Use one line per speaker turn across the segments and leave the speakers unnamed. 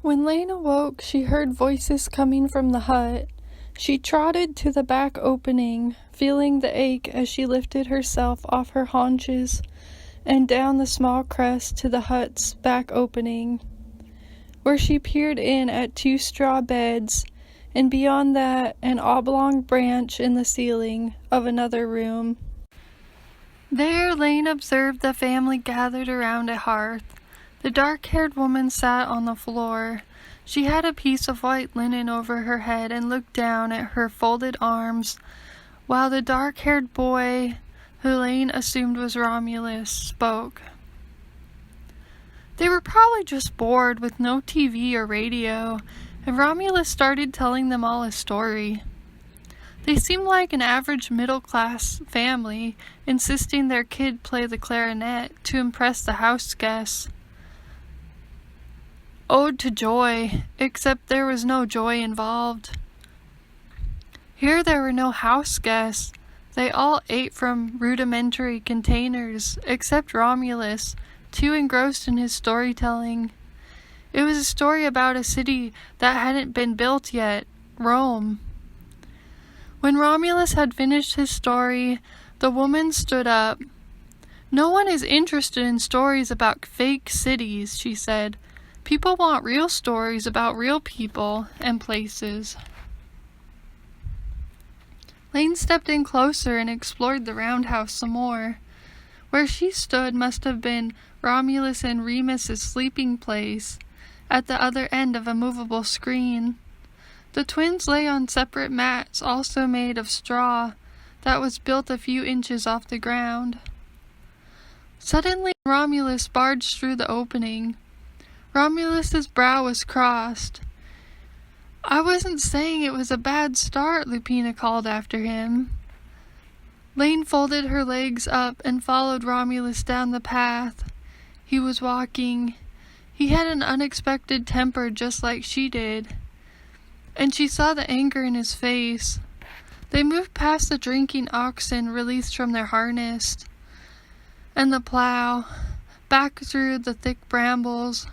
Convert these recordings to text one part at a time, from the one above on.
When Laine awoke, she heard voices coming from the hut. She trotted to the back opening, feeling the ache as she lifted herself off her haunches and down the small crest to the hut's back opening, where she peered in at 2 straw beds, and beyond that, an oblong branch in the ceiling of another room. There, Laine observed the family gathered around a hearth. The dark-haired woman sat on the floor. She had a piece of white linen over her head and looked down at her folded arms, while the dark-haired boy, who Laine assumed was Romulus, spoke. They were probably just bored with no TV or radio, and Romulus started telling them all a story. They seemed like an average middle-class family, insisting their kid play the clarinet to impress the houseguests. Ode to joy, except there was no joy involved. Here there were no houseguests. They all ate from rudimentary containers, except Romulus, too engrossed in his storytelling. It was a story about a city that hadn't been built yet, Rome. When Romulus had finished his story, the woman stood up. "No one is interested in stories about fake cities," she said. "People want real stories about real people and places." Laine stepped in closer and explored the roundhouse some more. Where she stood must have been Romulus and Remus's sleeping place, at the other end of a movable screen. The twins lay on separate mats, also made of straw, that was built a few inches off the ground. Suddenly Romulus barged through the opening. Romulus's brow was crossed. "I wasn't saying it was a bad start," Lupina called after him. Laine folded her legs up and followed Romulus down the path. He was walking. He had an unexpected temper just like she did, and she saw the anger in his face. They moved past the drinking oxen released from their harness, and the plow, back through the thick brambles.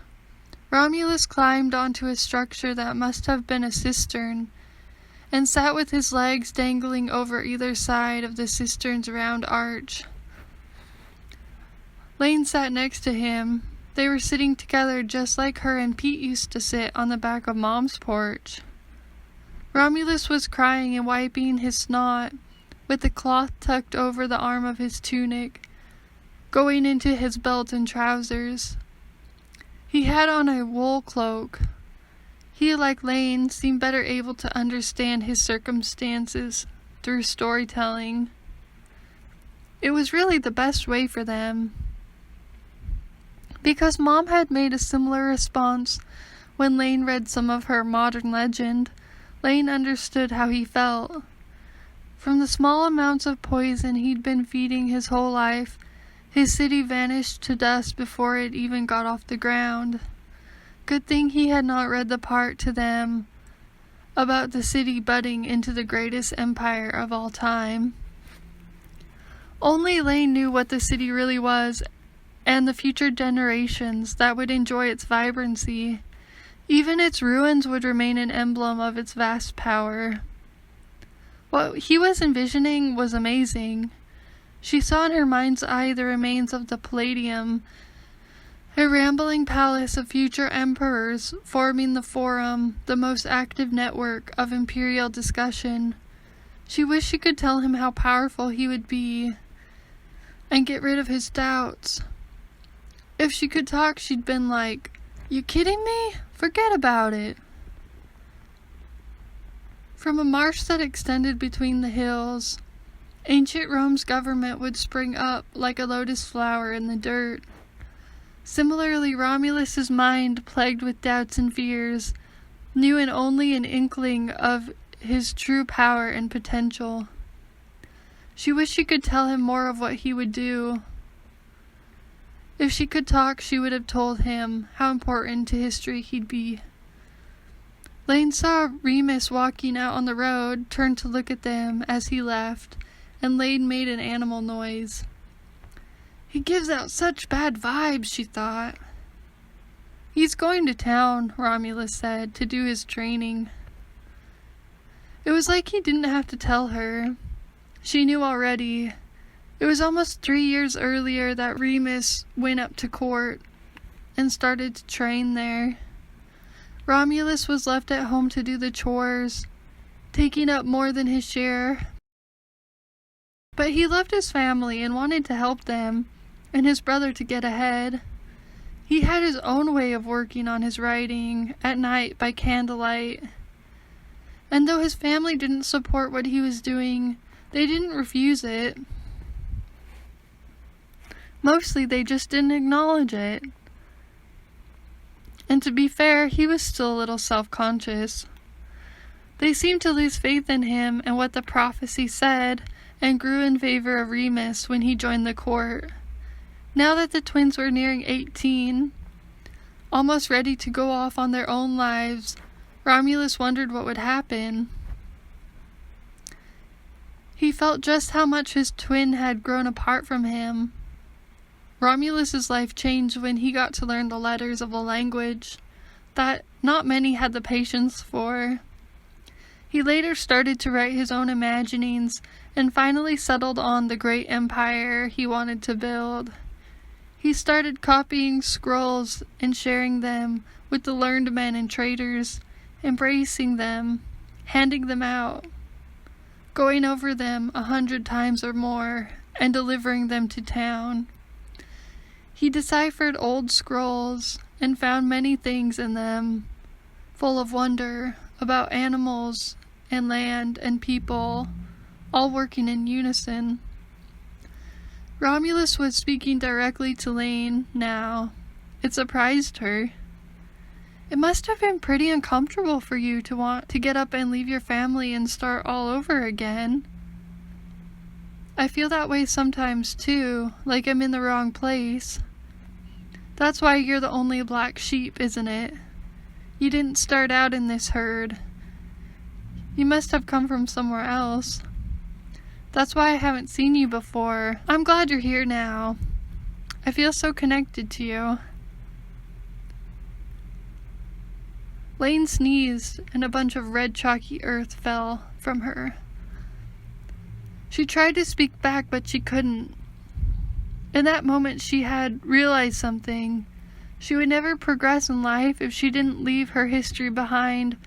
Romulus climbed onto a structure that must have been a cistern, and sat with his legs dangling over either side of the cistern's round arch. Laine sat next to him. They were sitting together just like her and Pete used to sit on the back of Mom's porch. Romulus was crying and wiping his snot, with the cloth tucked over the arm of his tunic, going into his belt and trousers. He had on a wool cloak. He, like Laine, seemed better able to understand his circumstances through storytelling. It was really the best way for them. Because Mom had made a similar response when Laine read some of her modern legend, Laine understood how he felt. From the small amounts of poison he'd been feeding his whole life, his city vanished to dust before it even got off the ground. Good thing he had not read the part to them about the city budding into the greatest empire of all time. Only Laine knew what the city really was, and the future generations that would enjoy its vibrancy. Even its ruins would remain an emblem of its vast power. What he was envisioning was amazing. She saw in her mind's eye the remains of the Palladium, a rambling palace of future emperors forming the Forum, the most active network of imperial discussion. She wished she could tell him how powerful he would be and get rid of his doubts. If she could talk, she'd been like, "You kidding me? Forget about it." From a marsh that extended between the hills, ancient Rome's government would spring up like a lotus flower in the dirt. Similarly, Romulus's mind, plagued with doubts and fears, knew only an inkling of his true power and potential. She wished she could tell him more of what he would do. If she could talk, she would have told him how important to history he'd be. Laine saw Remus walking out on the road, turned to look at them as he left, and Laine made an animal noise. "He gives out such bad vibes," she thought. "He's going to town," Romulus said, "to do his training." It was like he didn't have to tell her. She knew already. It was almost 3 years earlier that Remus went up to court and started to train there. Romulus was left at home to do the chores, taking up more than his share. But he loved his family and wanted to help them and his brother to get ahead. He had his own way of working on his writing at night by candlelight. And though his family didn't support what he was doing, they didn't refuse it. Mostly they just didn't acknowledge it. And to be fair, he was still a little self-conscious. They seemed to lose faith in him and what the prophecy said, and grew in favor of Remus when he joined the court. Now that the twins were nearing 18, almost ready to go off on their own lives, Romulus wondered what would happen. He felt just how much his twin had grown apart from him. Romulus's life changed when he got to learn the letters of a language that not many had the patience for. He later started to write his own imaginings and finally settled on the great empire he wanted to build. He started copying scrolls and sharing them with the learned men and traders, embracing them, handing them out, going over them 100 times or more, and delivering them to town. He deciphered old scrolls and found many things in them, full of wonder about animals and land and people, all working in unison. Romulus was speaking directly to Laine now. It surprised her. "It must have been pretty uncomfortable for you to want to get up and leave your family and start all over again. I feel that way sometimes too, like I'm in the wrong place. That's why you're the only black sheep, isn't it? You didn't start out in this herd. You must have come from somewhere else. That's why I haven't seen you before. I'm glad you're here now. I feel so connected to you." Laine sneezed, and a bunch of red chalky earth fell from her. She tried to speak back, but she couldn't. In that moment, she had realized something. She would never progress in life if she didn't leave her history behind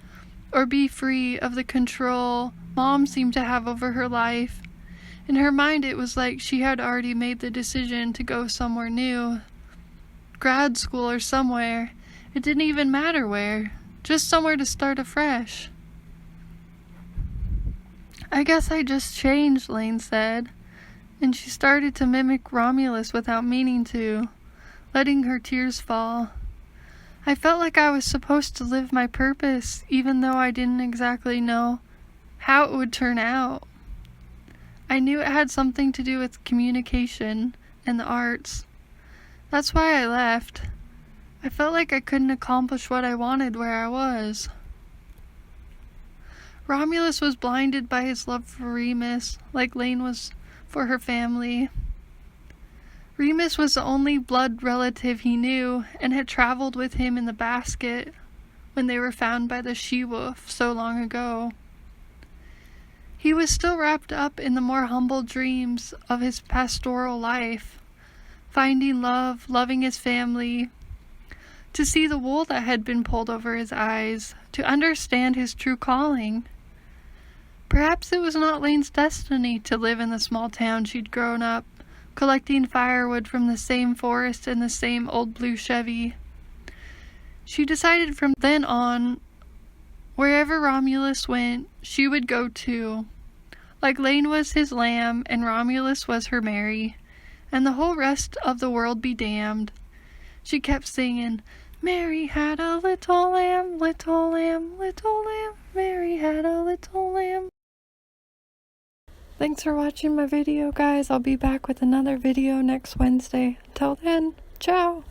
or be free of the control Mom seemed to have over her life. In her mind, it was like she had already made the decision to go somewhere new. Grad school or somewhere. It didn't even matter where. Just somewhere to start afresh. "I guess I just changed," Laine said, and she started to mimic Romulus without meaning to, letting her tears fall. "I felt like I was supposed to live my purpose, even though I didn't exactly know how it would turn out. I knew it had something to do with communication and the arts. That's why I left. I felt like I couldn't accomplish what I wanted where I was." Romulus was blinded by his love for Remus, like Laine was for her family. Remus was the only blood relative he knew and had traveled with him in the basket when they were found by the she-wolf so long ago. He was still wrapped up in the more humble dreams of his pastoral life, finding love, loving his family, to see the wool that had been pulled over his eyes, to understand his true calling. Perhaps it was not Laine's destiny to live in the small town she'd grown up, collecting firewood from the same forest in the same old blue Chevy. She decided from then on, wherever Romulus went, she would go too. Like Laine was his lamb and Romulus was her Mary, and the whole rest of the world be damned. She kept singing, "Mary had a little lamb, little lamb, little lamb. Mary had a little lamb." Thanks for watching my video, guys. I'll be back with another video next Wednesday. Until then, ciao!